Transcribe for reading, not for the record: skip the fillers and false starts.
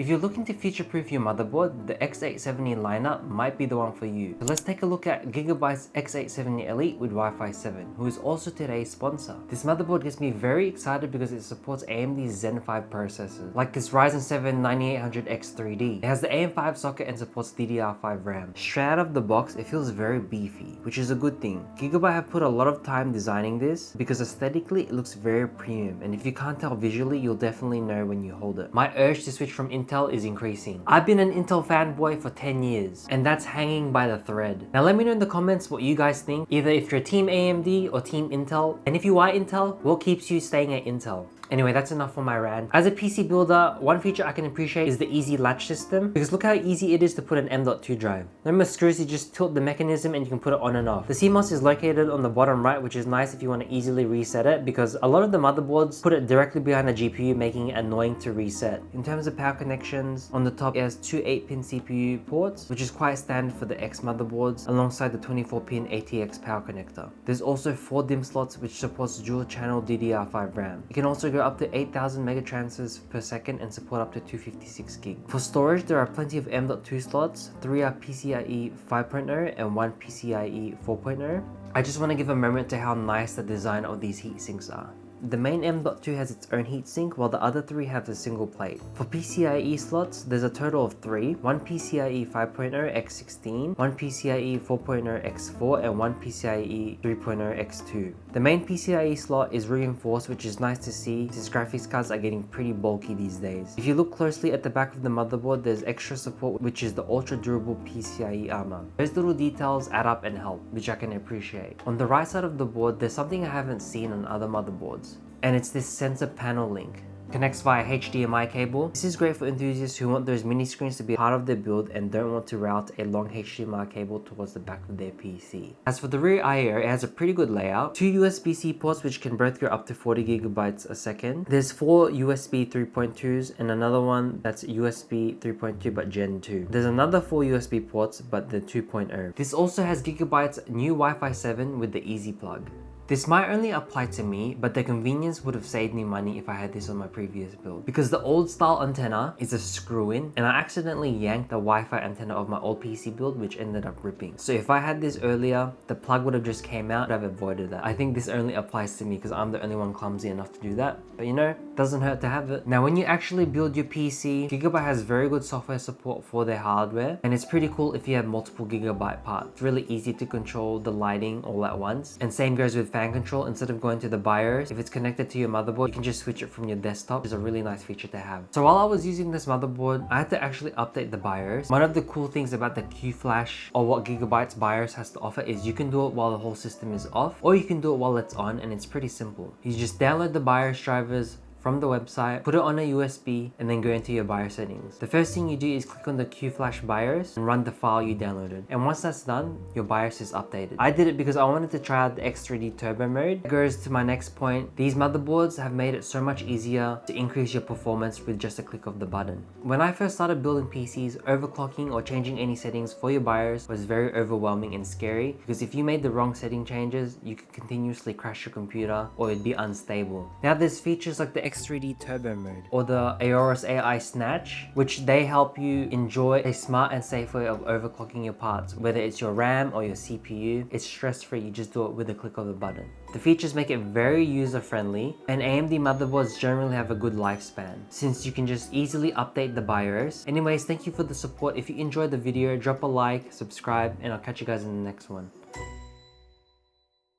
If you're looking to future-proof your motherboard, the X870 lineup might be the one for you. So let's take a look at GIGABYTE's X870 Elite with Wi-Fi 7, who is also today's sponsor. This motherboard gets me very excited because it supports AMD's Zen 5 processors, like this Ryzen 7 9800 X3D. It has the AM5 socket and supports DDR5 RAM. Straight out of the box, it feels very beefy, which is a good thing. GIGABYTE have put a lot of time designing this because aesthetically it looks very premium, and if you can't tell visually, you'll definitely know when you hold it. My urge to switch from Intel is increasing. I've been an Intel fanboy for 10 years, and that's hanging by the thread. Now let me know in the comments what you guys think, either if you're team AMD or team Intel, and if you are Intel, what keeps you staying at Intel? Anyway, that's enough for my rant. As a PC builder, one feature I can appreciate is the easy latch system, because look how easy it is to put an M.2 drive. No more screws, you just tilt the mechanism and you can put it on and off. The CMOS is located on the bottom right, which is nice if you want to easily reset it, because a lot of the motherboards put it directly behind the GPU, making it annoying to reset. In terms of power connections, on the top it has two 8-pin CPU ports, which is quite standard for the X motherboards, alongside the 24-pin ATX power connector. There's also 4 DIMM slots, which supports dual channel DDR5 RAM. You can also go up to 8,000 megatransfers per second and support up to 256 gig. For storage, there are plenty of M.2 slots. 3 are PCIe 5.0 and 1 PCIe 4.0. I just want to give a moment to how nice the design of these heat sinks are. The main M.2 has its own heatsink, while the other 3 have a single plate. For PCIe slots, there's a total of 3, 1 PCIe 5.0 X16, 1 PCIe 4.0 X4, and 1 PCIe 3.0 X2. The main PCIe slot is reinforced, which is nice to see since graphics cards are getting pretty bulky these days. If you look closely at the back of the motherboard, there's extra support, which is the ultra durable PCIe armor. Those little details add up and help, which I can appreciate. On the right side of the board, there's something I haven't seen on other motherboards, and it's this sensor panel link. Connects via HDMI cable. This is great for enthusiasts who want those mini screens to be part of their build and don't want to route a long HDMI cable towards the back of their PC. As for the rear I/O, it has a pretty good layout. 2 USB-C ports, which can both go up to 40 gigabytes a second. There's 4 USB 3.2s and another one that's USB 3.2 but Gen 2. There's another 4 USB ports, but the 2.0. This also has GIGABYTE's new Wi-Fi 7 with the easy plug. This might only apply to me, but the convenience would have saved me money if I had this on my previous build. Because the old style antenna is a screw-in, and I accidentally yanked the Wi-Fi antenna of my old PC build, which ended up ripping. So if I had this earlier, the plug would have just came out. I've avoided that. I think this only applies to me because I'm the only one clumsy enough to do that. But you know, doesn't hurt to have it. Now when you actually build your PC, GIGABYTE has very good software support for their hardware, and it's pretty cool if you have multiple GIGABYTE parts. It's really easy to control the lighting all at once, and same goes with fan control. Instead of going to the BIOS, if it's connected to your motherboard, you can just switch it from your desktop. It's a really nice feature to have. So while I was using this motherboard, I had to actually update the BIOS. One of the cool things about the Q-Flash, or what GIGABYTE's BIOS has to offer, is you can do it while the whole system is off, or you can do it while it's on, and it's pretty simple. You just download the BIOS drivers from the website, put it on a USB, and then go into your BIOS settings. The first thing you do is click on the Q-Flash BIOS and run the file you downloaded. And once that's done, your BIOS is updated. I did it because I wanted to try out the X3D Turbo Mode. That goes to my next point. These motherboards have made it so much easier to increase your performance with just a click of the button. When I first started building PCs, overclocking or changing any settings for your BIOS was very overwhelming and scary, because if you made the wrong setting changes, you could continuously crash your computer or it'd be unstable. Now there's features like the X3D Turbo Mode or the AORUS AI Snatch, which they help you enjoy a smart and safe way of overclocking your parts. Whether it's your RAM or your CPU, it's stress-free. You just do it with a click of the button. The features make it very user-friendly, and AMD motherboards generally have a good lifespan since you can just easily update the BIOS. Anyways, thank you for the support. If you enjoyed the video, drop a like, subscribe, and I'll catch you guys in the next one.